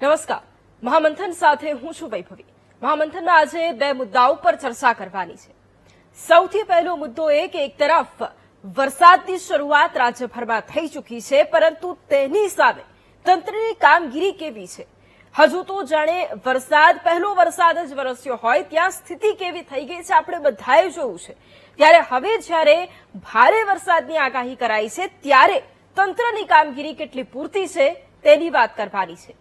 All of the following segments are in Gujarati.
નમસ્કાર, મહામંથન સાથે હું છું વૈભવી। મહામંથનમાં આજે બે મુદ્દાઓ પર ચર્ચા કરવાની છે। સૌથી પહેલો મુદ્દો એ કે એક તરફ વરસાદની શરૂઆત રાજ્યભરમાં થઈ ચૂકી છે, પરંતુ તેની સામે તંત્રની કામગીરી કેવી છે? હજુ તો જાણે પહેલો વરસાદ જ વરસ્યો હોય ત્યાં સ્થિતિ કેવી થઈ ગઈ છે આપણે બધાએ જોયું છે। ત્યારે હવે જ્યારે ભારે વરસાદની આગાહી કરાઈ છે ત્યારે તંત્રની કામગીરી કેટલી પૂરતી છે તેની વાત કરવાની છે।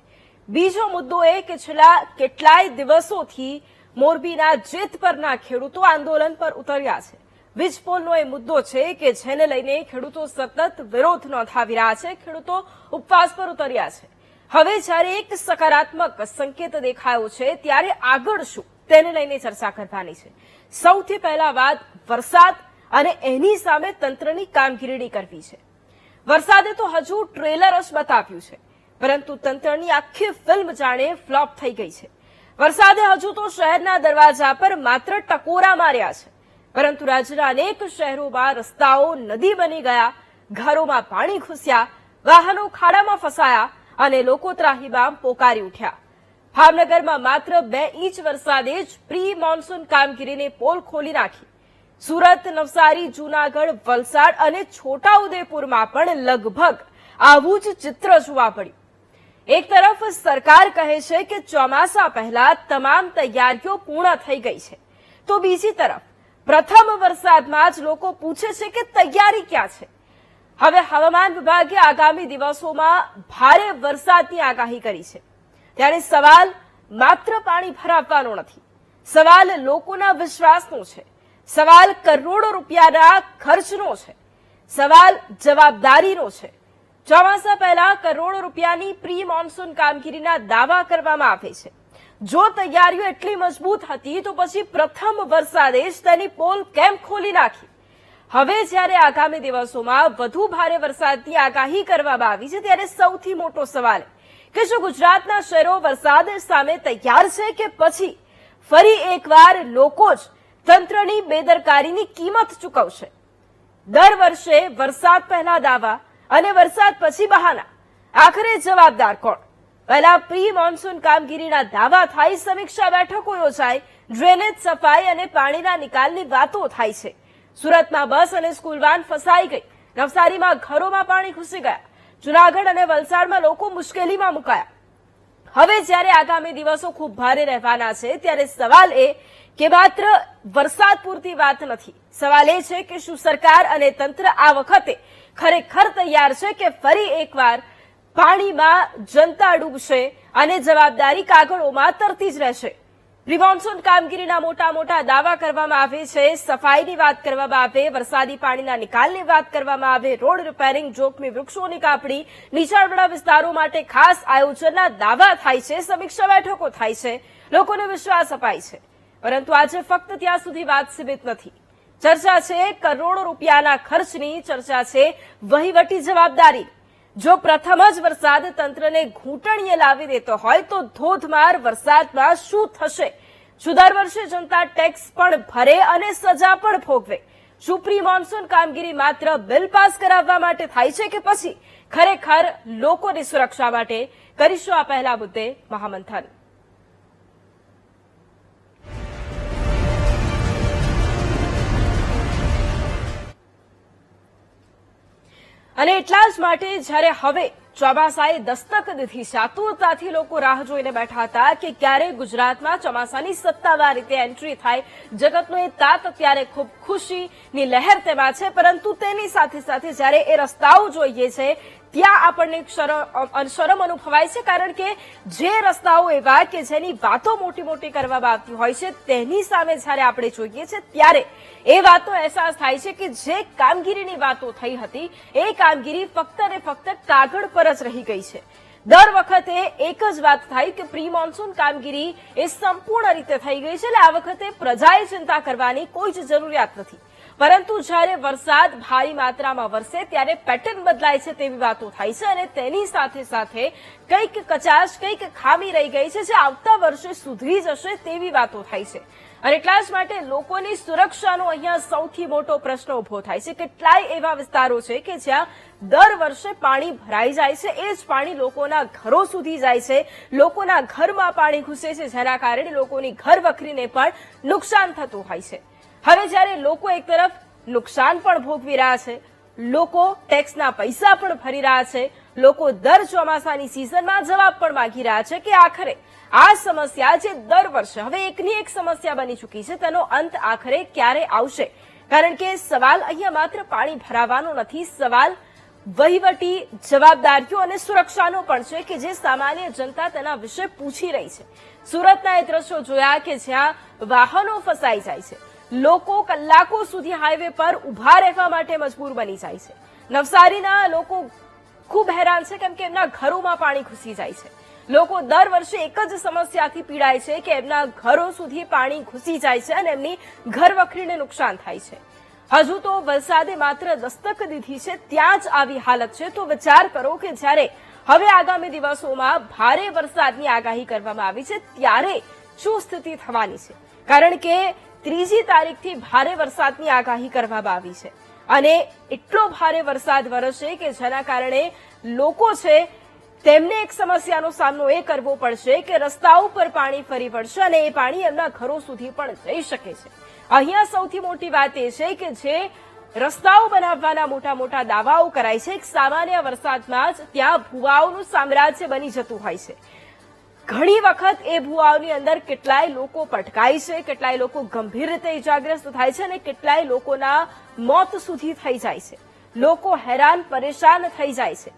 બીજો મુદ્દો એ કે છેલ્લા કેટલાય દિવસોથી મોરબીના જેતપરના ખેડૂતો આંદોલન પર ઉતર્યા છે। વીજપોલનો એ મુદ્દો છે કે જેને લઈને ખેડૂતો સતત વિરોધ નોંધાવી રહ્યા છે, ખેડૂતો ઉપવાસ પર ઉતર્યા છે। હવે જ્યારે એક સકારાત્મક સંકેત દેખાયો છે ત્યારે આગળ શું તેને લઈને ચર્ચા કરવાની છે। સૌથી પહેલા વાત વરસાદ અને એની સામે તંત્રની કામગીરી કરવી છે। વરસાદે તો હજુ ટ્રેલર જ બતાવ્યું છે, પરંતુ તંત્રની આખી ફિલ્મ જાણે ફ્લોપ થઈ ગઈ છે। વરસાદે હજુ તો શહેરના દરવાજા પર માત્ર ટકોરા માર્યા છે, પરંતુ રાજ્યના અનેક શહેરોમાં રસ્તાઓ નદી બની ગયા, ઘરોમાં પાણી ઘૂસ્યા, વાહનો ખાડામાં ફસાયા અને લોકો ત્રાહિમામ પોકારી ઉઠ્યા। ભાવનગરમાં માત્ર 2 ઇંચ વરસાદે જ પ્રી મોન્સૂન કામગીરીને પોલ ખોલી નાખી। સુરત, નવસારી, જૂનાગઢ, વલસાડ અને છોટાઉદેપુરમાં પણ લગભગ આવું જ ચિત્ર જોવા પડ્યું। એક તરફ સરકાર કહે છે કે ચોમાસા પહેલા તમામ તૈયારીઓ પૂર્ણ થઈ ગઈ છે, તો બીજી તરફ પ્રથમ વરસાદમાં જ લોકો પૂછે છે કે તૈયારી ક્યાં છે? હવે હવામાન વિભાગે આગામી દિવસોમાં ભારે વરસાદની આગાહી કરી છે, ત્યારે સવાલ માત્ર પાણી ભરાવવાનો નથી, સવાલ લોકોના વિશ્વાસનો છે, સવાલ કરોડો રૂપિયાના ખર્ચનો છે, સવાલ જવાબદારીનો છે। ચોમાસા પહેલા કરોડો રૂપિયાની પ્રી મોન્સૂન કામગીરીના દાવા કરવામાં આવે છે। જો તૈયારીઓ એટલી મજબૂત હતી તો પછી પ્રથમ વરસાદે જ તેની પોલ કેમ ખોલી નાખી? હવે જ્યારે આગામી દિવસોમાં વધુ ભારે વરસાદની આગાહી કરવામાં આવી છે ત્યારે સૌથી મોટો સવાલ કે શું ગુજરાતના શહેરો વરસાદ સામે તૈયાર છે કે પછી ફરી એકવાર લોકો જ તંત્રની બેદરકારીની કિંમત ચૂકવશે? દર વર્ષે વરસાદ પહેલા દાવા અને વરસાદ પછી બહાના, આખરે જવાબદાર કોણ? પહેલા પ્રી મોન્સૂન કામગીરીના દાવા થાય, સમીક્ષા બેઠકો યોજાય, ડ્રેનેજ સફાઈ અને પાણીના નિકાલની વાતો થાય છે। સુરતમાં બસ અને સ્કૂલ વાન ફસાઈ ગઈ, નવસારીમાં ઘરોમાં પાણી ઘૂસી ગયા, જૂનાગઢ અને વલસાડમાં લોકો મુશ્કેલીમાં મુકાયા। હવે જ્યારે આગામી દિવસો ખૂબ ભારે રહેવાના છે ત્યારે સવાલ એ કે માત્ર વરસાદ પૂરતી વાત નથી, સવાલ એ છે કે શું સરકાર અને તંત્ર આ વખતે ખરેખર તૈયાર છે કે ફરી એકવાર પાણીમાં જનતા ડૂબશે અને જવાબદારી કાગળોમાં તરતી જ રહેશે? પ્રી મોન્સૂન કામગીરીના મોટા દાવા કરવામાં આવે છે, સફાઈની વાત કરવામાં આવે, વરસાદી પાણીના નિકાલની વાત કરવામાં આવે, રોડ રિપેરિંગ, જોખમી વૃક્ષોની કાપણી, નીચાણવાળા વિસ્તારો માટે ખાસ આયોજનના દાવા થાય છે, સમીક્ષા બેઠકો થાય છે, લોકોને વિશ્વાસ અપાય છે। પરંતુ આજે ફક્ત ત્યાં સુધી વાત સીમિત નથી, ચર્ચા છે કરોડો રૂપિયાના ખર્ચની, ચર્ચા છે વહીવટી જવાબદારી। જો પ્રથમ જ વરસાદ તંત્રને ઘૂંટણીએ લાવી દેતો હોય તો ધોધમાર વરસાદમાં શું થશે? શું દર વર્ષે જનતા ટેક્સ પણ ભરે અને સજા પણ ભોગવે? શું પ્રી મોન્સૂન કામગીરી માત્ર બિલ પાસ કરાવવા માટે થાય છે કે પછી ખરેખર લોકોની સુરક્ષા માટે? કરીશું આ પહેલા મુદ્દે મહામંથન। અને એટલા જ માટે જ્યારે હવે ચોમાસાએ દસ્તક દીધી છે, આતુરતાથી લોકો રાહ જોઈને બેઠા હતા કે ક્યારે ગુજરાતમાં ચોમાસાની સત્તાવાર રીતે એન્ટ્રી થાય। જગતનો એ તાત અત્યારે ખૂબ ખુશીની લહેર તેમાં છે, પરંતુ તેની સાથે સાથે જ્યારે એ રસ્તાઓ જોઈએ છે ત્યાં આપણને શરમ અનુભવાય છે, કારણ કે જે રસ્તાઓ એવા કે જેની વાતો મોટી કરવામાં આવતી હોય છે તેની સામે જ્યારે આપણે જોઈએ છે ત્યારે એ વાતનો અહેસાસ થાય છે કે જે કામગીરીની વાતો થઈ હતી એ કામગીરી ફક્ત ને ફક્ત કાગળ પર જ રહી ગઈ છે। દર વખતે એક જ વાત થાય કે પ્રી મોન્સૂન કામગીરી એ સંપૂર્ણ રીતે થઈ ગઈ છે, એટલે આ વખતે પ્રજાએ ચિંતા કરવાની કોઈ જ જરૂરિયાત નથી। પરંતુ જ્યારે વરસાદ ભારી માત્રામાં વરસે ત્યારે પેટર્ન બદલાય છે તેવી વાતો થાય છે અને તેની સાથે સાથે કંઈક કચાશ, કંઈક ખામી રહી ગઈ છે જે આવતા વર્ષે સુધરી જશે તેવી વાતો થાય છે. અને એટલા જ માટે લોકોની સુરક્ષાનો અહીંયા સૌથી મોટો પ્રશ્ન ઉભો થાય છે. કેટલાય એવા વિસ્તારો છે કે જ્યાં દર વર્ષે પાણી ભરાઈ જાય છે, એ જ પાણી લોકોના ઘરો સુધી જાય છે, લોકોના ઘરમાં પાણી ઘૂસે છે, જેના કારણે લોકોની ઘર વખરીને પણ નુકસાન થતું હોય છે. હવે જ્યારે લોકો એક તરફ નુકસાન પણ ભોગવી રહ્યા છે, લોકો ટેક્સના પૈસા પણ ભરી રહ્યા છે, લોકો દર ચોમાસાની સિઝનમાં જવાબ પણ માંગી રહ્યા છે કે આખરે આ સમસ્યા જે દર વર્ષે હવે એકની એક સમસ્યા બની ચૂકી છે તેનો અંત આખરે ક્યારે આવશે? કારણ કે સવાલ અહીંયા માત્ર પાણી ભરાવાનો નથી, સવાલ વહીવટી જવાબદારીઓ અને સુરક્ષાનો પણ છે કે જે સામાન્ય જનતા તેના વિશે પૂછી રહી છે. સુરતના એ દ્રશ્યો જોયા કે જ્યાં વાહનો ફસાઈ જાય છે, લોકો કલાકો સુધી હાઈવે પર ઉભા રહેવા માટે મજબૂર બની જાય છે. નવસારીના લોકો ખૂબ હેરાન છે કેમ કે એમના ઘરોમાં પાણી ઘૂસી જાય છે. લોકો દર વર્ષે એક જ સમસ્યાથી પીડાય છે કે એમના ઘરો સુધી પાણી ઘૂસી જાય છે અને એમની ઘર વખરીને નુકસાન થાય છે. હજુ તો વરસાદે માત્ર દસ્તક દીધી છે ત્યાં જ આવી હાલત છે. તો વિચાર કરો કે જ્યારે હવે આગામી દિવસોમાં ભારે વરસાદની આગાહી કરવામાં આવી છે ત્યારે શું સ્થિતિ થવાની છે? કારણ કે 3જી તારીખથી ભારે વરસાદની આગાહી કરવામાં આવી છે અને એટલો ભારે વરસાદ વરસશે કે જેના કારણે લોકો છે તેમને એક સમસ્યાનો સામનો એ કરવો પડશે કે રસ્તાઓ પર પાણી ફરી વળશે અને એ પાણી એમના ઘરો સુધી પણ જઈ શકે છે. અહીંયા સૌથી મોટી વાત એ છે કે જે રસ્તાઓ બનાવવાના મોટા મોટા દાવાઓ કરાય છે, એક સામાન્ય વરસાદમાં જ ત્યાં ભૂવાઓનું સામ્રાજ્ય બની જતું હોય છે. ઘણી વખત એ ભૂવાઓની અંદર કેટલાય લોકો પટકાય છે, કેટલાય લોકો ગંભીર રીતે ઇજાગ્રસ્ત થાય છે અને કેટલાય લોકોના મોત સુધી થઈ જાય છે. લોકો હેરાન પરેશાન થઈ જાય છે.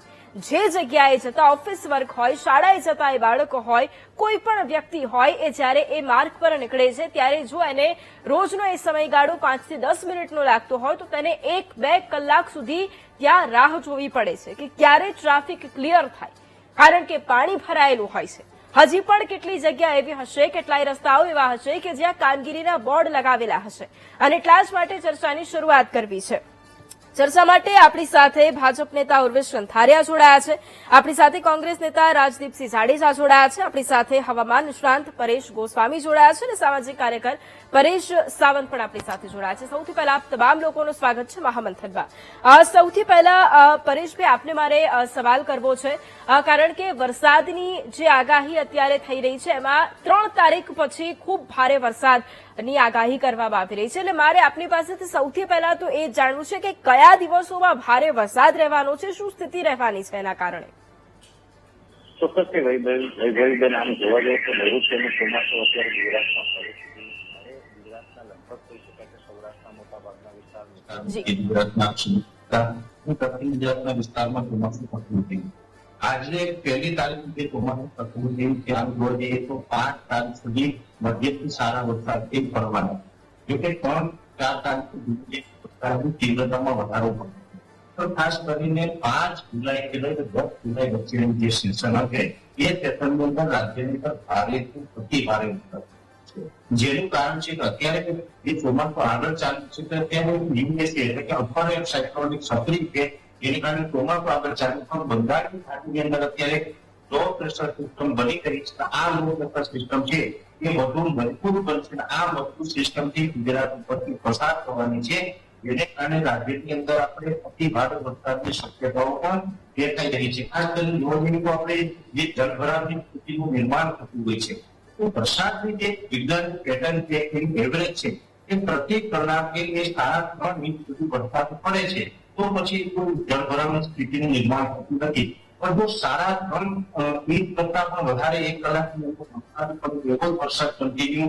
જે જગ્યાએ જતા ઓફિસ વર્ક હોય, શાળાએ જતા એ બાળકો હોય, કોઈ પણ વ્યક્તિ હોય, એ જ્યારે એ માર્ગ પર નીકળે છે ત્યારે જો એને રોજનો એ સમયગાળો 5 થી 10 મિનિટનો લાગતો હોય તો તેને 1-2 કલાક સુધી ત્યાં રાહ જોવી પડે છે કે ક્યારે ટ્રાફિક ક્લિયર થાય, કારણ કે પાણી ભરાયેલું હોય છે. હજી પણ કેટલી જગ્યા એવી હશે, કેટલાય રસ્તાઓ એવા હશે કે જ્યાં કામગીરીના બોર્ડ લગાવેલા હશે અને એટલા જ માટે ચર્ચાની શરૂઆત કરવી છે. ચર્ચા માટે આપણી સાથે ભાજપ નેતા ઉર્વેશ રંધારિયા જોડાયા છે, આપણી સાથે કોંગ્રેસ નેતા રાજદીપસિંહ જાડેજા જોડાયા છે, આપણી સાથે હવામાન નિષ્ણાંત પરેશ ગોસ્વામી જોડાયા છે અને સામાજિક કાર્યકર પરેશ સાવંત પણ આપણી સાથે જોડાયા છે. સૌથી પહેલા આપ તમામ લોકોનું સ્વાગત છે મહામંથનમાં. સૌથી પહેલા પરેશભાઈ, આપને મારે સવાલ કરવો છે કારણ કે વરસાદની જે આગાહી અત્યારે થઈ રહી છે એમાં 3 તારીખ પછી ખૂબ ભારે વરસાદની આગાહી કરવામાં આવી રહી છે. એટલે મારે આપની પાસેથી સૌથી પહેલા તો એ જાણવું છે કે કયા દિવસોમાં ભારે વરસાદ રહેવાનો છે, શું સ્થિતિ રહેવાની છે એના કારણે? ચોક્કસથી વૈભવીબેન, આમ જોવા જઈએ તો નૈઋત્યનું ચોમાસું અત્યારે ગુજરાતમાં પરિસ્થિતિ ગુજરાતના લગભગ કહી શકાય કે સૌરાષ્ટ્રના મોટાભાગના વિસ્તારમાં વિસ્તારમાં ચોમાસું પકડવું થયું. આજે 1લી તારીખે ચોમાસું પકડવું થયું. ત્યાં જોવા જઈએ તો 5 તારીખ સુધી મધ્યથી સારા વરસાદથી પડવાના, જોકે 3-4 તારીખ સુધી વરસાદની તીવ્રતામાં વધારો પડ્યો. તો ખાસ કરીને 5 જુલાઈથી લઈને 10 જુલાઈ વચ્ચેનું જે સેશન હશે એ સેશનની અંદર રાજ્યની પર ભારેથી અતિ ભારે વરસાદ છે, જેનું કારણ છે કે અત્યારે એ ચોમાસું આગળ ચાલુ છે તો અત્યારે યુએસએ એટલે કે અપર એર સાયક્લોનિક સક્રિય છે, જેને કારણે ચોમાસું આગળ ચાલુ પણ બંગાળની ખાડીની અંદર અત્યારે લો પ્રેશર સિસ્ટમ બની ગઈ છે. આ લો પ્રેશર સિસ્ટમ છે એ વધુ મજબૂત બનશે. આ મજબૂત સિસ્ટમથી ગુજરાત ઉપરથી પસાર થવાની છે, જેને કારણે રાજ્યની અંદર આપણે અતિ ભારે વરસાદની શક્યતાઓ પણ દેખાઈ રહી છે. ખાસ કરીને જોવા જઈએ તો આપણે જે જળભરાવની સ્થિતિનું નિર્માણ થતું હોય છે તો વરસાદની જે વિજ્ઞાન પેટર્ન છે એની એવરેજ છે એ પ્રતિ કલાકે એ 3.5 ઇંચ સુધી વરસાદ પડે છે તો પછી કોઈ જળભરાવની સ્થિતિનું નિર્માણ થતું નથી. પણ જો 3.5 ઇંચ કરતા પણ વધારે 1 કલાકની અંદર એવો વરસાદ કન્ટિન્યુ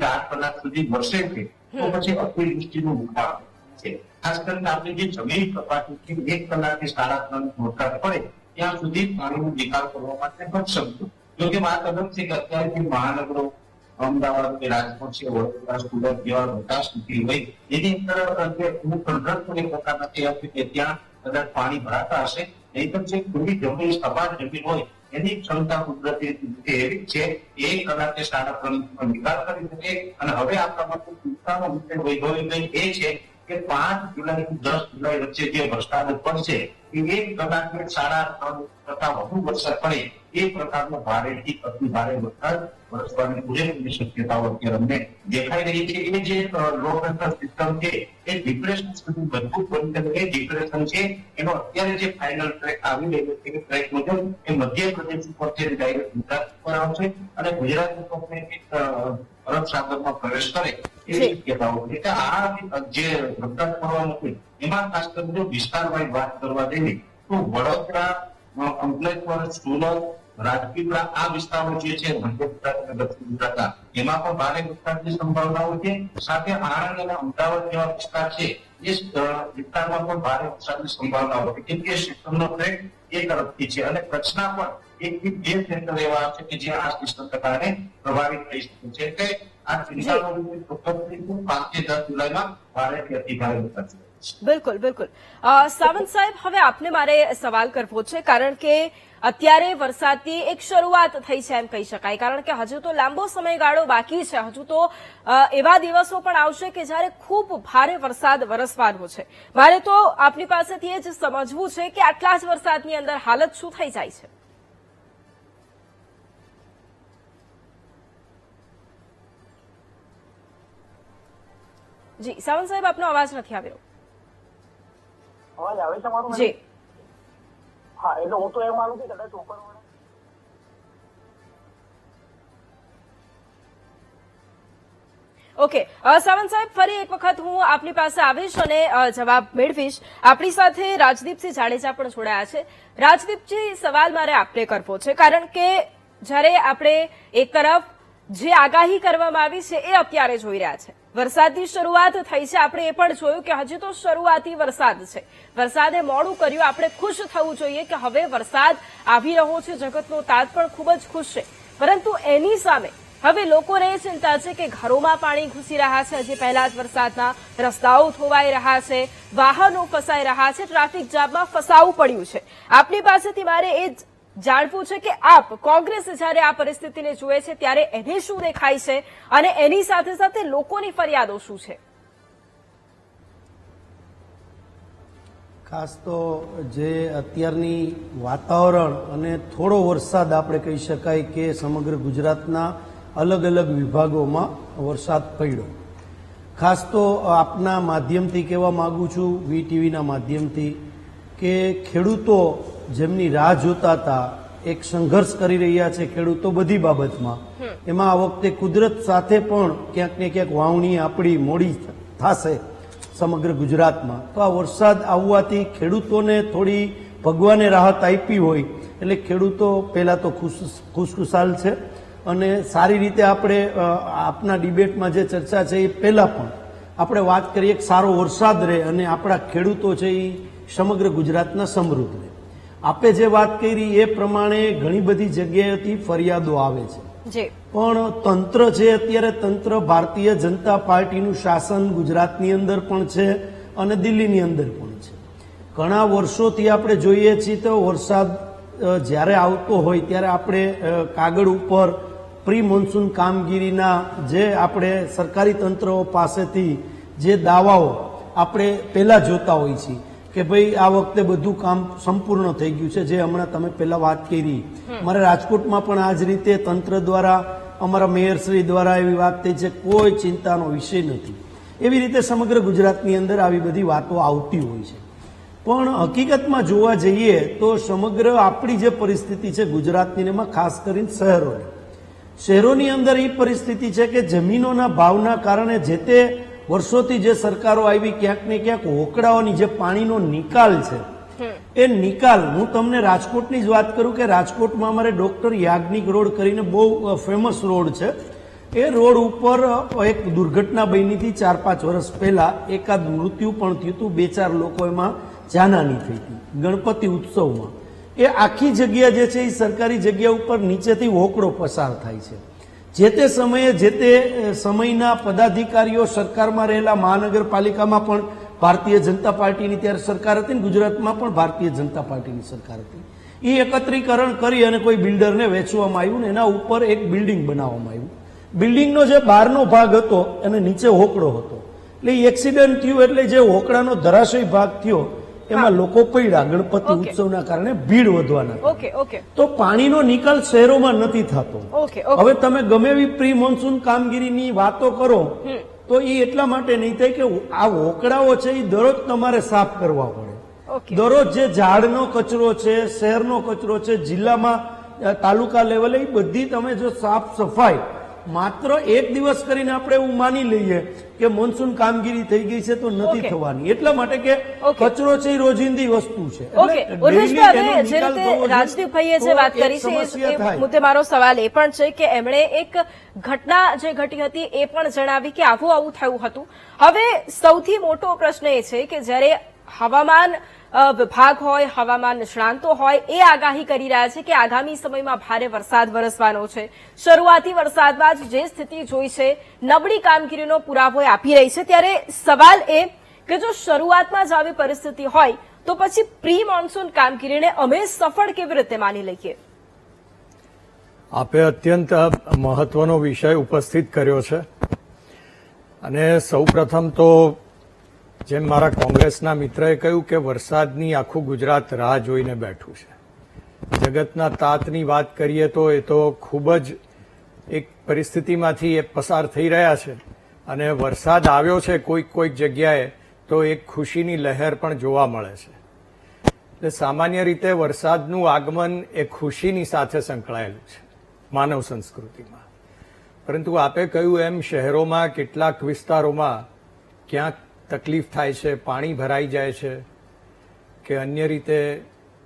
4 કલાક સુધી વરસે છે તો પછી અતિવૃષ્ટિનું મુકામ છે. ખાસ કરીને આપણે જે જમીન સપાટી છે 1 કલાકે 3.5 વરસાદ પડે ત્યાં સુધી પાણીનો નિકાલ કરવા માટે સક્ષમ છે. જોકે વાત અલગ છે કે અત્યારે જે મહાનગરો અમદાવાદ કે રાજકોટ છે, વડોદરા, સુરત જેવા મોટા સિટી હોય એની અંદર હું કંટ્રોલ એક પ્રકાર નથી આપતી કે ત્યાં કદાચ પાણી ભરાતા હશે. નહીં તો જે ખુલ્લી જમીન, સપાટ જમીન હોય એની ક્ષમતા કુદરતી રીતે એવી છે 1 કલાકે 3.5 નિકાલ કરી શકે. અને હવે આપણા માટે ચિંતાનો વિષય વૈભવી એ છે કે 5 જુલાઈથી 10 જુલાઈ વચ્ચે જે વરસાદ પડશે એ એક કલાકે 3.5 વધુ વરસાદ પડે એ પ્રકારનો ભારેથી અતિ ભારે વરસાદ વરસવાની પૂરેપૂરી શક્યતાઓ અત્યારે અમને દેખાઈ રહી છે. એ જે લો પ્રેશર સિસ્ટમ છે એ ડિપ્રેશન સુધી મજબૂત બની એ ડિપ્રેશન છે એનો અત્યારે જે ફાઇનલ ટ્રેક આવી રહ્યો છે એ ટ્રેક મુજબ એ મધ્યપ્રદેશ ઉપરથી ડાયરેક્ટ ગુજરાત ઉપર આવશે અને ગુજરાત ઉપર અરબ સાગરમાં પ્રવેશ કરે એવી શક્યતાઓ છે. આ જે વરસાદ પડવાનો છે એમાં ખાસ કરીને વિસ્તાર વાઇઝ વાત કરવા જઈએ તો વડોદરા, અંકલેશ્વર, સુરત, રાજપીપળા આ વિસ્તારો જે છે મધ્ય ગુજરાત અને દક્ષિણ ગુજરાતના એમાં પણ ભારે વરસાદની સંભાવનાઓ છે. સાથે આણંદ અને અમદાવાદ જેવા વિસ્તાર છે એ વિસ્તારમાં પણ ભારે વરસાદની સંભાવનાઓ છે કેમ કે સિસ્ટમનો ટ્રેક એ તરફથી છે અને કચ્છના પણ 1 થી 2 સેન્ટર એવા છે કે જે આ સિસ્ટમને કારણે પ્રભાવિત થઈ શકે છે. એટલે આ ચિંતાનો વિષય ચોક્કસ 5 થી 10 જુલાઈમાં ભારેથી અતિ ભારે વરસાદ છે. બિલકુલ બિલકુલ. સાવંત સાહેબ, હવે આપને મારે સવાલ કરવો છે કારણ કે અત્યારે વરસાદની એક શરૂઆત થઈ છે એમ કહી શકાય, કારણ કે હજુ તો લાંબો સમયગાળો બાકી છે. હજુ તો એવા દિવસો પણ આવશે કે જ્યારે ખૂબ ભારે વરસાદ વરસવાનો છે. મારે તો આપની પાસેથી એ જ સમજવું છે કે આટલા જ વરસાદની અંદર હાલત શું થઈ જાય છે? જી સાવંત સાહેબ, આપનો અવાજ નથી આવ્યો. અવાજ આવે છે મારો? જી હા, એટલે હું તો એમ માનું છું કદાચ ઉપરવાળા ઓકે. સાવંત સાહેબ, ફરી એક વખત હું આપની પાસે આવીશ અને જવાબ મેળવીશ. આપણી સાથે રાજદીપસિંહ જાડેજા પણ જોડાયા છે. રાજદીપજી, સવાલ મારે આપને કરવો છે કારણ કે જ્યારે આપણે એક તરફ જે આગાહી કરવામાં આવી છે એ અત્યારે જોઈ રહ્યા છે, વરસાદની શરૂઆત થઈ છે. આપણે એ પણ જોયું કે હજી તો શરૂઆતી વરસાદ છે. વરસાદે મોડું કર્યું. આપણે ખુશ થવું જોઈએ કે હવે વરસાદ આવી રહ્યો છે. જગતનો તાત પણ ખૂબ જ ખુશ છે. પરંતુ એની સામે હવે લોકોને એ ચિંતા છે કે ઘરોમાં પાણી ઘૂસી રહ્યા છે. હજી પહેલા જ વરસાદના રસ્તાઓ ધોવાઈ રહ્યા છે, વાહનો ફસાઈ રહ્યા છે, ટ્રાફિક જામમાં ફસાવું પડ્યું છે. આપની પાસેથી મારે એ જાણવું છે કે આપ કોંગ્રેસ જ્યારે આ પરિસ્થિતિને જુએ છે ત્યારે એને શું દેખાય છે અને એની સાથે સાથે લોકોની ફરિયાદો શું છે? ખાસ તો જે અત્યારની વાતાવરણ અને થોડો વરસાદ આપણે કહી શકાય કે સમગ્ર ગુજરાતના અલગ અલગ વિભાગોમાં વરસાદ પડ્યો. ખાસ તો આપના માધ્યમથી કહેવા માંગુ છું, વીટીવીના માધ્યમથી, કે ખેડૂતો જેમની રાહ જોતા હતા, એક સંઘર્ષ કરી રહ્યા છે ખેડૂતો બધી બાબતમાં, એમાં આ વખતે કુદરત સાથે પણ ક્યાંક ને ક્યાંક વાવણી આપણી મોડી થશે સમગ્ર ગુજરાતમાં. તો આ વરસાદ આવવાથી ખેડૂતોને થોડી ભગવાને રાહત આપી હોય એટલે ખેડૂતો પહેલા તો ખુશખુશાલ છે. અને સારી રીતે આપણે આપના ડિબેટમાં જે ચર્ચા છે એ પહેલા પણ આપણે વાત કરીએ કે સારો વરસાદ રહે અને આપણા ખેડૂતો છે એ સમગ્ર ગુજરાતના સમૃદ્ધ રહે. આપે જે વાત કરી એ પ્રમાણે ઘણી બધી જગ્યાએથી ફરિયાદો આવે છે, પણ તંત્ર છે અત્યારે તંત્ર ભારતીય જનતા પાર્ટીનું શાસન ગુજરાતની અંદર પણ છે અને દિલ્હીની અંદર પણ છે. ઘણા વર્ષોથી આપણે જોઈએ છીએ તો વરસાદ જ્યારે આવતો હોય ત્યારે આપણે કાગળ ઉપર પ્રી મોન્સૂન કામગીરીના જે આપણે સરકારી તંત્રો પાસેથી જે દાવાઓ આપણે પહેલા જોતા હોઈએ છીએ કે ભાઈ આ વખતે બધું કામ સંપૂર્ણ થઈ ગયું છે, જે હમણાં તમે પહેલા વાત કરી. અમારે રાજકોટમાં પણ આ જ રીતે તંત્ર દ્વારા, અમારા મેયરશ્રી દ્વારા એવી વાત થઈ છે, કોઈ ચિંતાનો વિષય નથી. એવી રીતે સમગ્ર ગુજરાતની અંદર આવી બધી વાતો આવતી હોય છે. પણ હકીકતમાં જોવા જઈએ તો સમગ્ર આપણી જે પરિસ્થિતિ છે ગુજરાતની, એમાં ખાસ કરીને શહેરોની અંદર એ પરિસ્થિતિ છે કે જમીનોના ભાવના કારણે જે તે વર્ષોથી જે સરકારો આવી ક્યાંક ને ક્યાંક હોકળાઓની જે પાણીનો નિકાલ છે એ નિકાલ, હું તમને રાજકોટની જ વાત કરું કે રાજકોટમાં અમારે ડોક્ટર યાજ્ઞિક રોડ કરીને બહુ ફેમસ રોડ છે. એ રોડ ઉપર એક દુર્ઘટના બની હતી 4-5 વર્ષ પહેલા. એકાદ મૃત્યુ પણ થયું હતું, 2-4 લોકો એમાં જાનહાની થઈ હતી ગણપતિ ઉત્સવમાં. એ આખી જગ્યા જે છે એ સરકારી જગ્યા ઉપર નીચેથી હોકળો પસાર થાય છે. જે તે સમયે જે તે સમયના પદાધિકારીઓ સરકારમાં રહેલા, મહાનગરપાલિકામાં પણ ભારતીય જનતા પાર્ટીની ત્યારે સરકાર હતી ને ગુજરાતમાં પણ ભારતીય જનતા પાર્ટીની સરકાર હતી. એ એકત્રીકરણ કરી અને કોઈ બિલ્ડરને વેચવામાં આવ્યું ને એના ઉપર એક બિલ્ડિંગ બનાવવામાં આવ્યું. બિલ્ડિંગનો જે બહારનો ભાગ હતો અને નીચે હોકળો હતો, એટલે એક્સિડન્ટ થયું એટલે જે હોકળાનો ધરાશય ભાગ થયો એમાં લોકો પડ્યા ગણપતિ Okay. ઉત્સવના કારણે ભીડ વધવાના ઓકે ઓકે તો પાણીનો નિકાલ શહેરોમાં નથી થતો. ઓકે ઓકે હવે તમે ગમે એવી પ્રી મોન્સૂન કામગીરીની વાતો કરો તો એ એટલા માટે નહીં થાય કે આ હોકળાઓ છે એ દરરોજ તમારે સાફ કરવા પડે. ઓકે દરરોજ જે ઝાડનો કચરો છે, શહેરનો કચરો છે, જિલ્લામાં તાલુકા લેવલે એ બધી તમે જો સાફ સફાઈ માત્ર એક દિવસ કરીને આપણે એવું માની લઈએ કે મોન્સૂન કામગીરી થઈ ગઈ છે તો નથી Okay. થવાની. એટલા માટે કે Okay. કચરો છે એ રોજિંદી વસ્તુ છે. ઓકે એટલે ઉર્વેશભાઈ, daily હવે એનો જે નિકાલ થવો રીતે જોઈએ. રાજદીપભાઈએ જે તો વાત એક કરી છે સમસ્યા એ થાય. મુદ્દે મારો સવાલ એ પણ છે કે એમણે એક ઘટના જે ઘટી હતી એ પણ જણાવી કે આવું થયું હતું. હવે સૌથી મોટો પ્રશ્ન એ છે કે જ્યારે હવામાન વિભાગ હોય, હવામાન નિષ્ણાંતો હોય, એ આગાહી કરી રહ્યા છે કે આગામી સમયમાં ભારે વરસાદ વરસવાનો છે. શરૂઆતી વરસાદમાં જ જે સ્થિતિ જોઈ છે, નબળી કામગીરીનો પુરાવો એ આપી રહી છે. ત્યારે સવાલ એ કે જો શરૂઆતમાં જ આવી પરિસ્થિતિ હોય તો પછી પ્રી મોન્સૂન કામગીરીને અમે સફળ કેવી રીતે માની લઈએ? આપે અત્યંત મહત્વનો વિષય ઉપસ્થિત કર્યો છે અને સૌપ્રથમ તો જેમ મારા કોંગ્રેસના મિત્રએ કહ્યું કે વરસાદની આખું ગુજરાત રાહ જોઈને બેઠું છે. જગતના તાતની વાત કરીએ તો એ તો ખૂબ જ એક પરિસ્થિતિમાંથી એ પસાર થઈ રહ્યા છે અને વરસાદ આવ્યો છે કોઈક જગ્યાએ તો એક ખુશીની લહેર પણ જોવા મળે છે. એટલે સામાન્ય રીતે વરસાદનું આગમન એ ખુશીની સાથે સંકળાયેલું છે માનવ સંસ્કૃતિમાં. પરંતુ આપે કહ્યું એમ શહેરોમાં કેટલાક વિસ્તારોમાં ક્યાંક તકલીફ થાય છે, પાણી ભરાઈ જાય છે કે અન્ય રીતે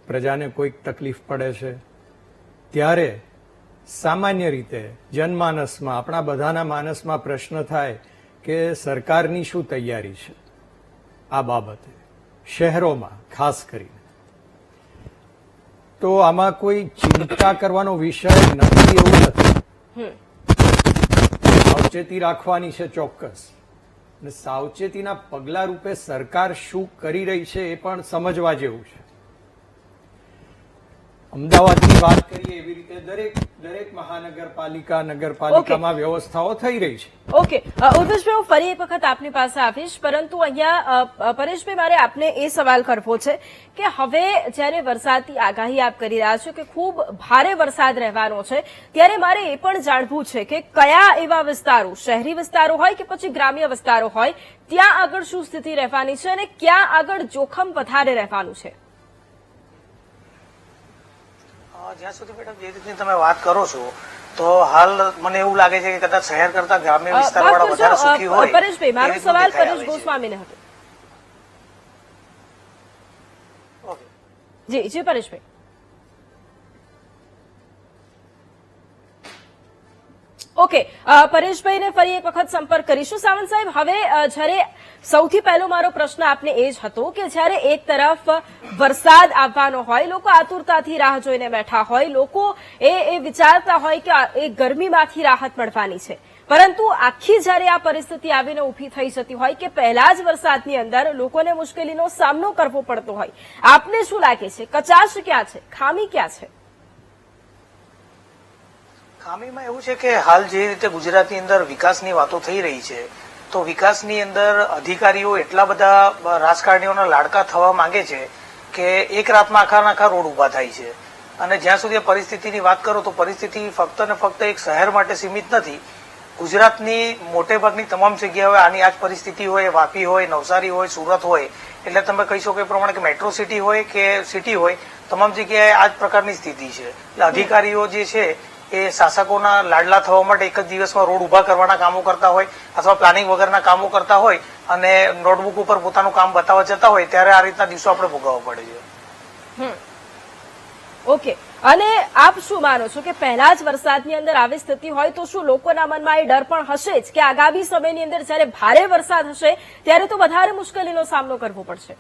પ્રજાને કોઈક તકલીફ પડે છે, ત્યારે સામાન્ય રીતે જનમાનસમાં, આપણા બધાના માનસમાં પ્રશ્ન થાય કે સરકારની શું તૈયારી છે આ બાબતે, શહેરોમાં ખાસ કરીને. તો આમાં કોઈ ચિંતા કરવાનો વિષય નથી એવું નથી. સાવચેતી રાખવાની છે ચોક્કસ, અને સાવચેતીના પગલા રૂપે સરકાર શું કરી રહી છે એ પણ સમજવા જેવું છે. અમદાવાદની વાત કરીએ એવી રીતે દરેક મહાનગરપાલિકા, નગરપાલિકામાં વ્યવસ્થાઓ થઈ રહી છે. ઓકે ઉર્વેશભાઈ, હું ફરી એક વખત આપની પાસે આવીશ, પરંતુ અહીંયા પરેશભાઈ, મારે આપને એ સવાલ કરવો છે કે હવે જ્યારે વરસાદની આગાહી આપ કરી રહ્યા છો કે ખૂબ ભારે વરસાદ રહેવાનો છે, ત્યારે મારે એ પણ જાણવું છે કે કયા એવા વિસ્તારો, શહેરી વિસ્તારો હોય કે પછી ગ્રામ્ય વિસ્તારો હોય, ત્યાં આગળ શું સ્થિતિ રહેવાની છે અને ક્યાં આગળ જોખમ વધારે રહેવાનું છે? જ્યાં સુધી મેડમ જે રીતની તમે વાત કરો છો તો હાલ મને એવું લાગે છે કે કદાચ શહેર કરતા ગ્રામ્ય વિસ્તારવાળા વધારે સુખી હોય. પરેશભાઈ, મારો એ રીતનું સવાલ દેખાઈ પરેશ આવે છે. ગોસ્વામીને હતો. ઓકે. જી જી પરેશભાઈ. ઓકે પરેશભાઈને ફરી એક વખત સંપર્ક કરીશું. સાવંત સાહેબ, હવે જ્યારે સૌથી પહેલો મારો પ્રશ્ન આપને એ જ હતો કે જ્યારે એક તરફ વરસાદ આવવાનો હોય, લોકો આતુરતાથી રાહ જોઈને બેઠા હોય, લોકો એ વિચારતા હોય કે એ ગરમીમાંથી રાહત મળવાની છે, પરંતુ આખી જ્યારે આ પરિસ્થિતિ આવીને ઊભી થઈ જતી હોય કે પહેલા જ વરસાદની અંદર લોકોને મુશ્કેલીનો સામનો કરવો પડતો હોય, આપને શું લાગે છે, કચાશ ક્યાં છે, ખામી ક્યાં છે? ખામીમાં એવું છે કે હાલ જે રીતે ગુજરાતની અંદર વિકાસની વાતો થઈ રહી છે તો વિકાસની અંદર અધિકારીઓ એટલા બધા રાજકારણીઓના લાડકા થવા માંગે છે કે એક રાતમાં આખા રોડ ઉભા થાય છે. અને જ્યાં સુધી આ પરિસ્થિતિની વાત કરો તો પરિસ્થિતિ ફક્ત ને ફક્ત એક શહેર માટે સીમિત નથી. ગુજરાતની મોટે ભાગની તમામ જગ્યાએ આની આ જ પરિસ્થિતિ હોય, વાપી હોય, નવસારી હોય, સુરત હોય, એટલે તમે કહી શકો એ પ્રમાણે કે મેટ્રો સિટી હોય કે સિટી હોય, તમામ જગ્યાએ આ જ પ્રકારની સ્થિતિ છે. એટલે અધિકારીઓ જે છે એ શાસકોના લાડલા થવા માટે એક જ દિવસમાં રોડ ઉભા કરવાના કામો કરતા હોય અથવા પ્લાનિંગ વગરના કામો કરતા હોય અને નોટબુક ઉપર પોતાનું કામ બતાવવા જતા હોય ત્યારે આ રીતના દિવસો આપણે ભોગવવા પડે છે. ઓકે, અને આપ શું માનો છો કે પહેલા જ વરસાદની અંદર આવી સ્થિતિ હોય તો શું લોકોના મનમાં એ ડર પણ હશે જ કે આગામી સમયની અંદર જ્યારે ભારે વરસાદ હશે ત્યારે તો વધારે મુશ્કેલીનો સામનો કરવો પડશે?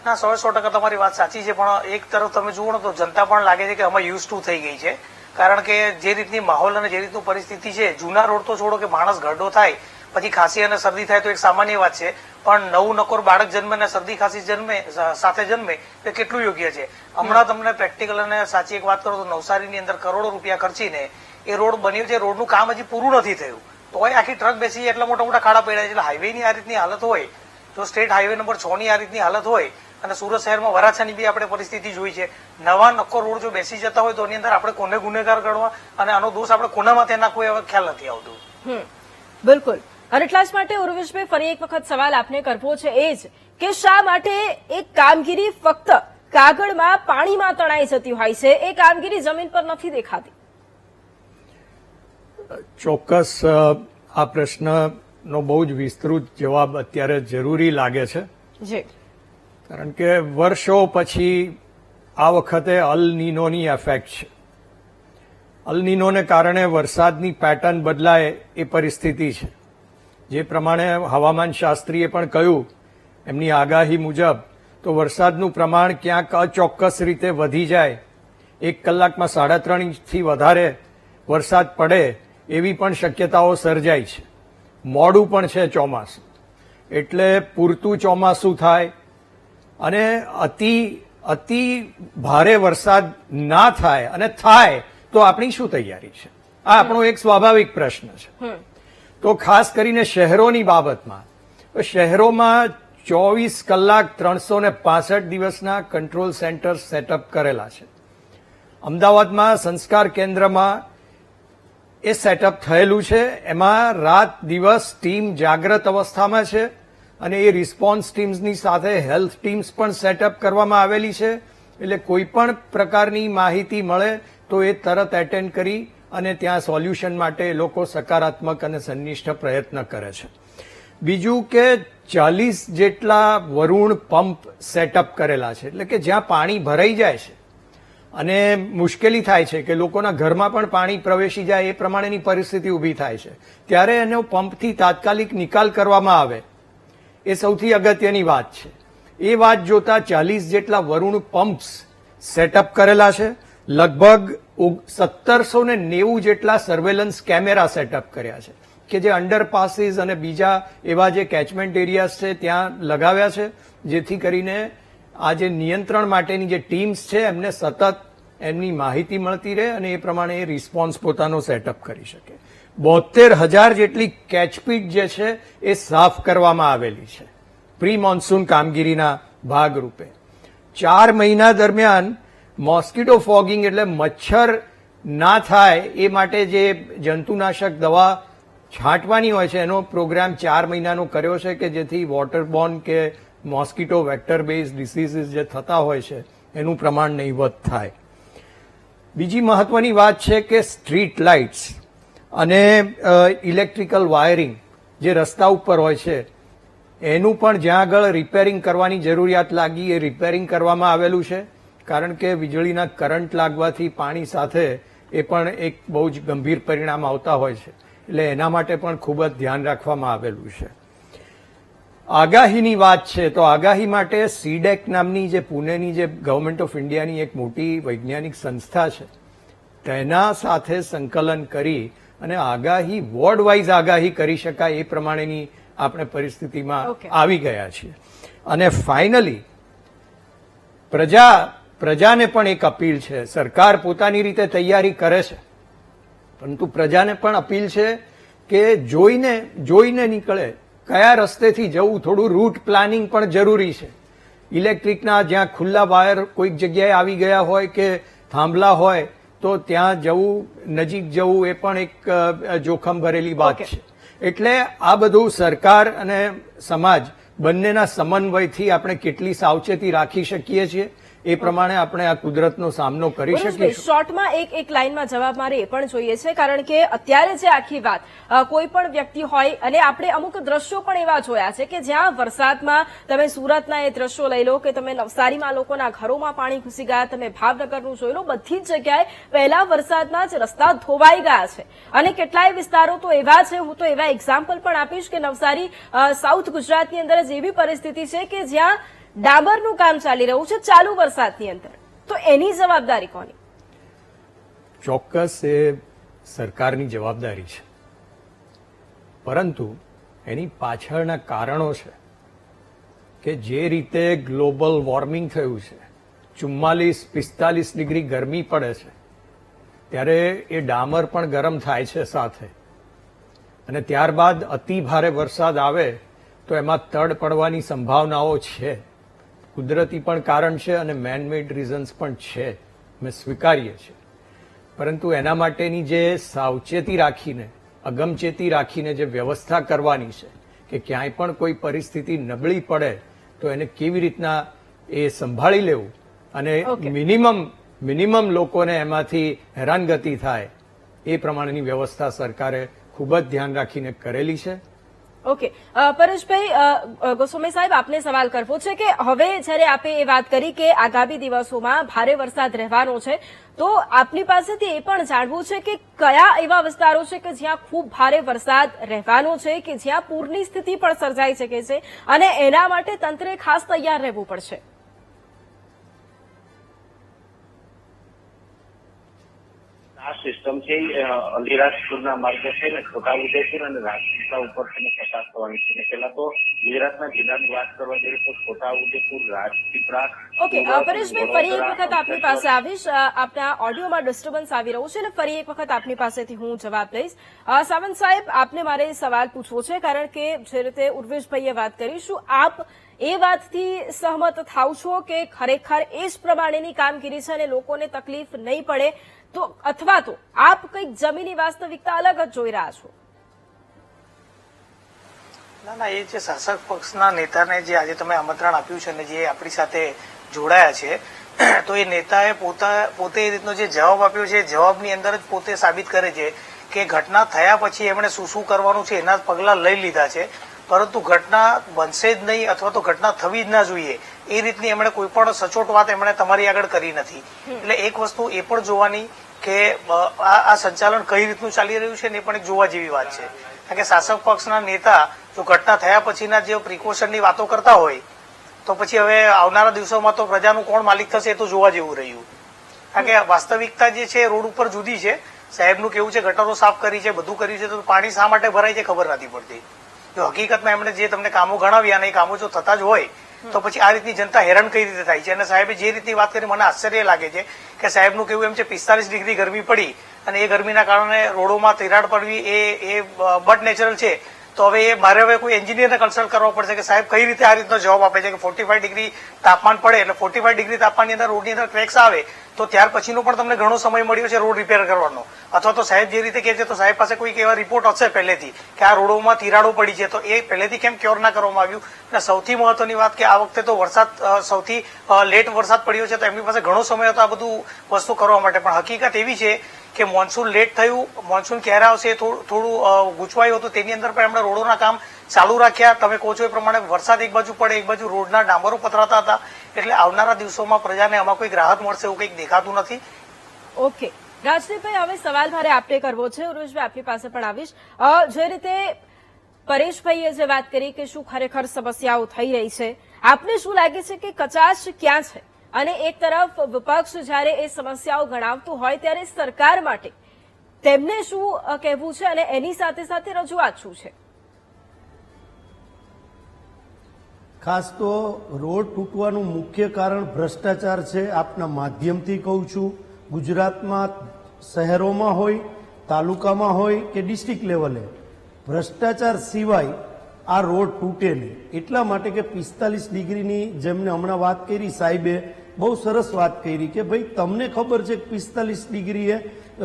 ના, 100% તમારી વાત સાચી છે, પણ એક તરફ તમે જુઓ ને તો જનતા પણ લાગે છે કે અમે યુઝ ટુ થઈ ગઈ છે. કારણ કે જે રીતની માહોલ અને જે રીતનું પરિસ્થિતિ છે, જૂના રોડ તો છોડો કે માણસ ગરડો થાય પછી ખાંસી અને શરદી થાય તો એક સામાન્ય વાત છે, પણ નવું નકોર બાળક જન્મે ને શરદી ખાંસી સાથે જન્મે એ કેટલું યોગ્ય છે? હમણાં તમને પ્રેક્ટિકલ અને સાચી એક વાત કરો તો નવસારીની અંદર કરોડો રૂપિયા ખર્ચીને એ રોડ બન્યો છે, રોડનું કામ હજી પૂરું નથી થયું તોય આખી ટ્રક બેસી એટલા મોટા મોટા ખાડા પડ્યા છે. એટલે હાઈવેની આ રીતની હાલત હોય, જો સ્ટેટ હાઈવે નંબર 6 ની આ રીતની હાલત હોય, અને સુરત શહેરમાં વરાછાની બી આપણે પરિસ્થિતિ જોઈ છે, નવા નક્કો રોડ જો બેસી જતા હોય તો એની અંદર આપણે કોને ગુનેગાર ગણવા અને આનો દોષ આપણે કોનામાંથી નાખવો એ ખ્યાલ નથી આવતો. બિલકુલ. અને એટલા જ માટે ઉર્વેશભાઈ ફરી એક વખત સવાલ આપને કરવો છે એ જ કે શા માટે એક કામગીરી ફક્ત કાગળમાં પાણીમાં તણાઈ જતી હોય છે, એ કામગીરી જમીન પર નથી દેખાતી? ચોક્કસ આ પ્રશ્નનો બહુ જ વિસ્તૃત જવાબ અત્યારે જરૂરી લાગે છે. જી. કારણ કે વર્ષો પછી આ વખતે અલ નીનોની એફેક્ટ છે. અલ નીનોને કારણે વરસાદની પેટર્ન બદલાય એ પરિસ્થિતિ છે. જે પ્રમાણે હવામાન શાસ્ત્રીએ પણ કહ્યું એમની આગાહી મુજબ તો વરસાદનું પ્રમાણ ક્યાંક અચોક્કસ રીતે વધી જાય, 1 કલાકમાં 3.5 ઇંચથી વધારે વરસાદ પડે એવી પણ શક્યતાઓ સર્જાય છે. મોડું પણ છે ચોમાસું, એટલે પૂરતું ચોમાસું થાય અને અતિ ભારે વરસાદ ના થાય, અને થાય તો આપણી શું તૈયારી છે? આ આપણો એક સ્વાભાવિક પ્રશ્ન છે. તો ખાસ કરીને શહેરોની બાબતમાં, શહેરોમાં 24 કલાક 365 દિવસના કંટ્રોલ સેન્ટર સેટઅપ કરેલા છે. અમદાવાદમાં સંસ્કાર કેન્દ્રમાં એ સેટઅપ થયેલું છે. એમાં રાત દિવસ ટીમ જાગ્રત અવસ્થામાં છે, અને એ રિસ્પોન્સ ટીમ્સની સાથે હેલ્થ ટીમ્સ પણ સેટઅપ કરવામાં આવેલી છે. એટલે કોઈ પણ પ્રકારની માહિતી મળે તો એ તરત એટેન્ડ કરી અને ત્યાં સોલ્યુશન માટે એ લોકો સકારાત્મક અને સંનિષ્ઠ પ્રયત્ન કરે છે. બીજું કે 40 જેટલા વરુણ પંપ સેટઅપ કરેલા છે, એટલે કે જ્યાં પાણી ભરાઈ જાય છે અને મુશ્કેલી થાય છે કે લોકોના ઘરમાં પણ પાણી પ્રવેશી જાય એ પ્રમાણેની પરિસ્થિતિ ઊભી થાય છે, ત્યારે એનો પંપથી તાત્કાલિક નિકાલ કરવામાં આવે, એ સૌથી અગત્યની વાત છે. એ વાત જોતા 40 જેટલા વરુણ પંપ્સ સેટઅપ કરેલા છે. લગભગ 1790 જેટલા સર્વેલન્સ કેમેરા સેટઅપ કર્યા છે કે જે અંડરપાસીસ અને બીજા એવા જે કેચમેન્ટ એરિયાઝ છે ત્યાં લગાવ્યા છે, જેથી કરીને આ જે નિયંત્રણ માટેની જે ટીમ્સ છે એમને સતત એમની માહિતી મળતી રહે અને એ પ્રમાણે એ રિસ્પોન્સ પોતાનો સેટઅપ કરી શકે. 72,000 જેટલી કેચપીટ જે છે એ સાફ કરવામાં આવેલી છે પ્રી મોન્સૂન કામગીરીના ભાગરૂપે. 4 મહિના દરમિયાન મોસ્કીટો ફોગિંગ એટલે મચ્છર ના થાય એ માટે જે જંતુનાશક દવા છાંટવાની હોય છે એનો પ્રોગ્રામ 4 મહિનાનો કર્યો છે કે જેથી વોટરબોર્ન કે મોસ્કીટો વેક્ટર બેઝ ડિસીઝીસ જે થતા હોય છે એનું પ્રમાણ નહીવત થાય. બીજી મહત્વની વાત છે કે સ્ટ્રીટ લાઇટ્સ અને ઇલેક્ટ્રિકલ વાયરિંગ જે રસ્તા ઉપર હોય છે એનું પણ જ્યાં આગળ રિપેરિંગ કરવાની જરૂરિયાત લાગી એ રિપેરિંગ કરવામાં આવેલું છે. કારણ કે વીજળીના કરંટ લાગવાથી પાણી સાથે એ પણ એક બહુ જ ગંભીર પરિણામ આવતા હોય છે, એટલે એના માટે પણ ખૂબ જ ધ્યાન રાખવામાં આવેલું છે. આગાહીની વાત છે તો આગાહી માટે સીડેક નામની જે પુણેની જે ગવર્મેન્ટ ઓફ ઇન્ડિયાની એક મોટી વૈજ્ઞાનિક સંસ્થા છે તેના સાથે સંકલન કરી અને આગાહી વોર્ડ વાઇઝ આગાહી કરી શકાય એ પ્રમાણેની આપણે પરિસ્થિતિમાં આવી ગયા છીએ. અને ફાઇનલી પ્રજાને પણ એક અપીલ છે. સરકાર પોતાની રીતે તૈયારી કરે છે, પરંતુ પ્રજાને પણ અપીલ છે કે જોઈને નીકળે, કયા રસ્તેથી જવું, થોડું રૂટ પ્લાનિંગ પણ જરૂરી છે. ઇલેક્ટ્રિકના જ્યાં ખુલ્લા વાયર કોઈક જગ્યાએ આવી ગયા હોય કે થાંભલા હોય તો ત્યાં જવું, નજીક જવું એ પણ એક જોખમ ભરેલી વાત છે. એટલે આ બધું સરકાર અને સમાજ બંનેના સમન્વયથી આપણે કેટલી સાવચેતી રાખી શકીએ છીએ એ પ્રમાણે આપણે આ કુદરતનો સામનો કરી શકીશું. શોર્ટમાં એક લાઈનમાં જવાબ મારે એ પણ જોઈએ છે, કારણ કે અત્યારે જે આખી વાત કોઈ પણ વ્યક્તિ હોય, અને આપણે અમુક દ્રશ્યો પણ એવા જોયા છે કે જ્યાં વરસાદમાં તમે સુરતના એ દ્રશ્યો લઈ લો કે તમે નવસારીમાં લોકોના ઘરોમાં પાણી ઘૂસી ગયા, તમે ભાવનગરનું જોઈ લો, બધી જ જગ્યાએ પહેલા વરસાદના જ રસ્તા ધોવાઈ ગયા છે. અને કેટલાય વિસ્તારો તો એવા છે, હું તો એવા એક્ઝામ્પલ પણ આપીશ કે નવસારી સાઉથ ગુજરાતની અંદર જ એવી પરિસ્થિતિ છે કે જ્યાં ડામરનું કામ ચાલી રહ્યું છે ચાલુ વરસાદની અંદર. તો એની જવાબદારી કોની? ચોક્કસ એ સરકારની જવાબદારી છે, પરંતુ એની પાછળના કારણો છે કે જે રીતે ગ્લોબલ વોર્મિંગ થયું છે, 44-45 ડિગ્રી ગરમી પડે છે, ત્યારે એ ડામર પણ ગરમ થાય છે સાથે. અને ત્યારબાદ અતિ ભારે વરસાદ આવે તો એમાં તડ પડવાની સંભાવનાઓ છે. કુદરતી પણ કારણ છે અને મેનમેડ રીઝન્સ પણ છે, અમે સ્વીકારીએ છીએ. પરંતુ એના માટેની જે સાવચેતી રાખીને, અગમચેતી રાખીને જે વ્યવસ્થા કરવાની છે કે ક્યાંય પણ કોઈ પરિસ્થિતિ નબળી પડે તો એને કેવી રીતના એ સંભાળી લેવું અને મિનિમમ લોકોને એમાંથી હેરાનગતિ થાય એ પ્રમાણેની વ્યવસ્થા સરકારે ખૂબ જ ધ્યાન રાખીને કરેલી છે. ઓકે, પરેશભાઈ, ગોસ્વામી સાહેબ, આપને સવાલ કરવો છે કે હવે જ્યારે આપે એ વાત કરી કે આગામી દિવસોમાં ભારે વરસાદ રહેવાનો છે, તો આપની પાસેથી એ પણ જાણવું છે કે કયા એવા વિસ્તારો છે કે જ્યાં ખૂબ ભારે વરસાદ રહેવાનો છે, કે જ્યાં પૂરની સ્થિતિ પણ સર્જાઈ શકે છે અને એના માટે તંત્રે ખાસ તૈયાર રહેવું પડશે. આ સિસ્ટમ છે અલીરાજપુરના માર્ગે છે ને છોટાઉદેપુર અને રાજપીપળા ઉપર છે પસાર થવાની છે. પેલા તો ગુજરાતના જિલ્લાની વાત કરવા જઈએ તો છોટાઉદેપુર, રાજપીપળા. ઓકે, પરેશભાઈ, ફરી એક વખત આપની પાસે આવીશ. આપના ઓડિયોમાં ડિસ્ટર્બન્સ આવી રહ્યું છે અને ફરી એક વખત આપની પાસેથી હું જવાબ લઈશ. સાવંત સાહેબ, આપને મારે સવાલ પૂછવો છે, કારણ કે જે રીતે ઉર્વેશભાઈએ વાત કરી, શું આપ એ વાતથી સહમત થાવ છો કે ખરેખર એ જ પ્રમાણેની કામગીરી છે અને લોકોને તકલીફ નહીં પડે, તો અથવા તો આપ કંઈક જમીની વાસ્તવિકતા અલગ જ જોઈ રહ્યા છો? ના, એ જે શાસક પક્ષના નેતાને જે આજે તમે આમંત્રણ આપ્યું છે અને જે આપણી સાથે જોડાયા છે, તો એ નેતાએ પોતે એ રીતનો જે જવાબ આપ્યો છે, જવાબની અંદર જ પોતે સાબિત કરે છે કે ઘટના થયા પછી એમણે શું કરવાનું છે એના પગલાં લઈ લીધા છે, પરંતુ ઘટના બનશે જ નહીં અથવા તો ઘટના થવી જ ના જોઈએ એ રીતની એમણે કોઈ પણ સચોટ વાત એમણે તમારી આગળ કરી નથી. એટલે એક વસ્તુ એ પણ જોવાની કે આ સંચાલન કઈ રીતનું ચાલી રહ્યું છે ને એ પણ એક જોવા જેવી વાત છે. કારણ કે શાસક પક્ષના નેતા જો ઘટના થયા પછીના જે પ્રિકોશનની વાતો કરતા હોય તો પછી હવે આવનારા દિવસોમાં તો પ્રજાનું કોણ માલિક થશે એ તો જોવા જેવું રહ્યું. કારણ કે વાસ્તવિકતા જે છે રોડ ઉપર જુદી છે. સાહેબનું કેવું છે ગટરો સાફ કરી છે, બધું કર્યું છે, તો પાણી શા માટે ભરાય છે ખબર નથી પડતી. જો હકીકતમાં એમણે જે તમને કામો ગણાવ્યા અને એ કામો જો થતા જ હોય તો પછી આ રીતની જનતા હેરાન કઈ રીતે થાય છે. અને સાહેબે જે રીતની વાત કરી મને આશ્ચર્ય લાગે છે કે સાહેબનું કેવું એમ છે 45 ડિગ્રી ગરમી પડી અને એ ગરમીના કારણે રોડોમાં તિરાડ પડવી એ બટ નેચરલ છે. તો હવે મારે કોઈ એન્જિનિયરને કન્સલ્ટ કરવો પડશે કે સાહેબ કઈ રીતે આ રીતનો જવાબ આપે છે કે 45 ડિગ્રી તાપમાન પડે એટલે 45 ડિગ્રી તાપમાનની અંદર રોડની અંદર ક્રેક્સ આવે તો ત્યાર પછીનો પણ તમને ઘણો સમય મળ્યો છે રોડ રિપેર કરવાનો. અથવા તો સાહેબ જે રીતે કહે છે તો સાહેબ પાસે કોઈક એવા રિપોર્ટ હશે પહેલેથી કે આ રોડોમાં તિરાડો પડી છે, તો એ પહેલેથી કેમ ક્યોર ના કરવામાં આવ્યું. અને સૌથી મહત્વની વાત કે આ વખતે તો વરસાદ સૌથી લેટ વરસાદ પડ્યો છે, તો એમની પાસે ઘણો સમય હતો આ બધું વસ્તુ કરવા માટે. પણ હકીકત એવી છે કે મોન્સૂન લેટ થયું, મોન્સૂન ક્યારે આવશે થોડું ગૂંચવાયું હતું, તેની અંદર પણ એમણે રોડોના કામ ચાલુ રાખ્યા. તમે કહો છો એ પ્રમાણે વરસાદ એક બાજુ પડે, એક બાજુ રોડના ડામરો પથરાતા હતા. એટલે આવનારા દિવસોમાં પ્રજાને આમાં કોઈ રાહત મળશે એવું કંઈક દેખાતું નથી. ઓકે, રાજદીપભાઈ, હવે સવાલ મારે આપને કરવો છે. ઉર્વેશભાઈ, આપની પાસે પણ આવીશ. જે રીતે પરેશભાઈએ જે વાત કરી કે શું ખરેખર સમસ્યાઓ થઈ રહી છે, આપને શું લાગે છે કે કચાશ ક્યાં છે? અને એક તરફ વિપક્ષ જ્યારે એ સમસ્યાઓ ગણાવતું હોય ત્યારે સરકાર માટે તેમને શું કહેવું છે અને એની સાથે સાથે રજૂઆત શું છે? ખાસ તો રોડ તૂટવાનું મુખ્ય કારણ ભ્રષ્ટાચાર છે. આપના માધ્યમથી કહું છું, ગુજરાતમાં શહેરોમાં હોય, તાલુકામાં હોય કે ડિસ્ટ્રિક્ટ લેવલે ભ્રષ્ટાચાર સિવાય આ રોડ તૂટે નહીં. એટલા માટે કે 45 ડિગ્રીની જેમને હમણાં વાત કરી સાહેબે બહુ સરસ વાત કરી કે ભાઈ તમને ખબર છે કે 45 ડિગ્રીએ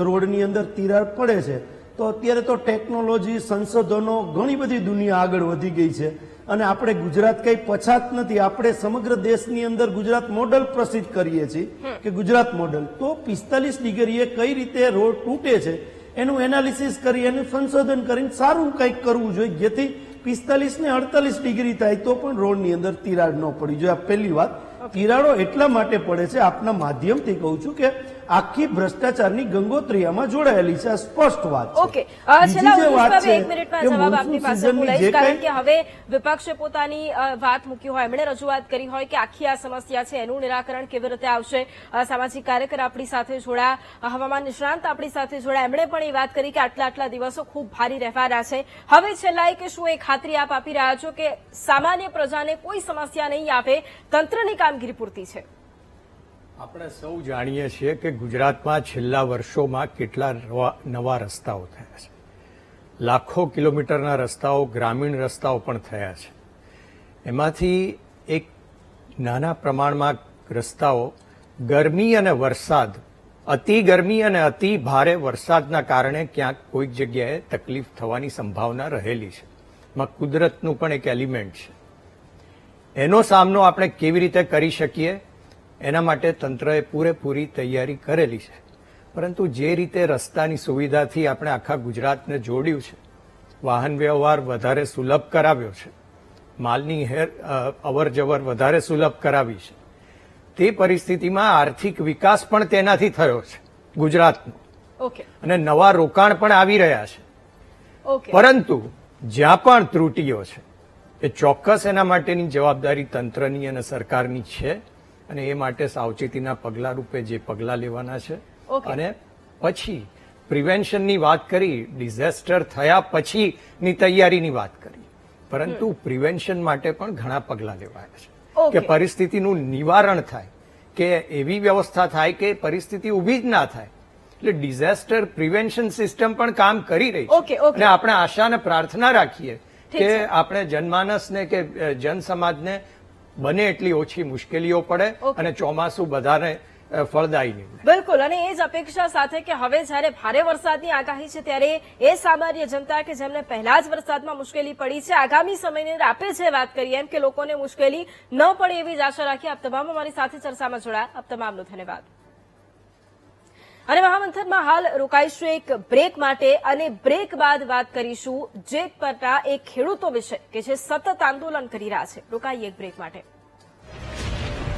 રોડની અંદર તિરાડ પડે છે, તો અત્યારે તો ટેકનોલોજી, સંશોધનો, ઘણી બધી દુનિયા આગળ વધી ગઈ છે અને આપણે ગુજરાત કઈ પછાત નથી. આપણે સમગ્ર દેશની અંદર ગુજરાત મોડલ પ્રસિદ્ધ કરીએ છીએ કે ગુજરાત મોડલ. તો 45 ડિગ્રીએ કઈ રીતે રોડ તૂટે છે એનું એનાલિસિસ કરી, એનું સંશોધન કરીને સારું કંઈક કરવું જોઈએ જેથી 45 ને 48 ડિગ્રી થાય તો પણ રોડની અંદર તિરાડ ન પડી જોઈએ. આ પહેલી વાત. તિરાડો એટલા માટે પડે છે, આપના માધ્યમથી કહું છું કે આખી ભ્રષ્ટાચારની ગંગોત્રીયામાં જોડાયેલી છે. આ સ્પષ્ટ વાત છે. ઓકે, છેલ્લા એક મિનિટમાં જવાબ આપની પાસે હું લઈશ, કારણ કે હવે વિપક્ષે પોતાની વાત મૂકી હોય, એમણે રજૂઆત કરી હોય કે આખી આ સમસ્યા છે એનું નિરાકરણ કેવી રીતે આવશે. સામાજિક કાર્યકર આપણી સાથે જોડાયા, હવામાન નિષ્ણાંત આપણી સાથે જોડાયા, એમણે પણ એ વાત કરી કે આટલા દિવસો ખૂબ ભારી રહેવાના છે. હવે છેલ્લા કે શું એ ખાતરી આપ આપી રહ્યા છો કે સામાન્ય પ્રજાને કોઈ સમસ્યા નહીં આવે, તંત્રની કામગીરી પૂરતી છે? આપણે સૌ જાણીએ છીએ કે ગુજરાતમાં છેલ્લા વર્ષોમાં કેટલા નવા રસ્તાઓ થયા છે. લાખો કિલોમીટરના રસ્તાઓ ગ્રામીણ રસ્તાઓ પણ થયા છે. એમાંથી એક નાના પ્રમાણમાં રસ્તાઓ ગરમી અને વરસાદ, અતિ ગરમી અને અતિ ભારે વરસાદના કારણે ક્યાંક કોઈક જગ્યાએ તકલીફ થવાની સંભાવના રહેલી છે. એમાં કુદરતનું પણ એક એલિમેન્ટ છે. એનો સામનો આપણે કેવી રીતે કરી શકીએ એના માટે તંત્રએ પૂરેપૂરી તૈયારી કરેલી છે. પરંતુ જે રીતે રસ્તાની સુવિધાથી આપણે આખા ગુજરાતને જોડ્યું છે, વાહન વ્યવહાર વધારે સુલભ કરાવ્યો છે, માલની અવર જવર વધારે સુલભ કરાવી છે, તે પરિસ્થિતિમાં આર્થિક વિકાસ પણ તેનાથી થયો છે ગુજરાતનો, ઓકે અને નવા રોકાણ પણ આવી રહ્યા છે. ઓકે પરંતુ જ્યાં પણ ત્રુટીઓ છે એ ચોક્કસ એના માટેની જવાબદારી તંત્રની અને સરકારની છે, અને એ માટે સાવચેતીના પગલા રૂપે જે પગલા લેવાના છે. ઓકે. અને પછી પ્રિવેન્શનની વાત કરી, ડિઝાસ્ટર થયા પછીની તૈયારીની વાત કરી, પરંતુ પ્રિવેન્શન માટે પણ ઘણા પગલા લેવાયા છે ઓકે. કે પરિસ્થિતિનું નિવારણ થાય, કે એવી વ્યવસ્થા થાય કે પરિસ્થિતિ ઊભી જ ના થાય. એટલે ડિઝાસ્ટર પ્રિવેન્શન સિસ્ટમ પણ કામ કરી રહી છે. Okay, okay. અને આપણે આશા અને પ્રાર્થના રાખીએ ઠીક કે છે. આપણે જનમાનસને કે જનસમાજને બને એટલી ઓછી મુશ્કેલીઓ પડે ઓકે. અને ચોમાસું બધાને ફળદાયી નીવડે. બિલકુલ, અને એ જ અપેક્ષા સાથે કે હવે જ્યારે ભારે વરસાદની આગાહી છે ત્યારે એ સામાન્ય જનતા કે જેમને પહેલા જ વરસાદમાં મુશ્કેલી પડી છે, આગામી સમયની અંદર આપે છે વાત કરીએ એમ કે લોકોને મુશ્કેલી ન પડે એવી જ આશા રાખી. આપ તમામ અમારી સાથે ચર્ચામાં જોડાયા, આપ તમામનો ધન્યવાદ. અને મહામંથનમાં હાલ રોકાઈશું એક બ્રેક માટે, અને બ્રેક બાદ વાત કરીશું જેત પરના એક ખેડૂતો વિશે કે જે સતત આંદોલન કરી રહ્યા છે. રોકાઈએ એક બ્રેક માટે.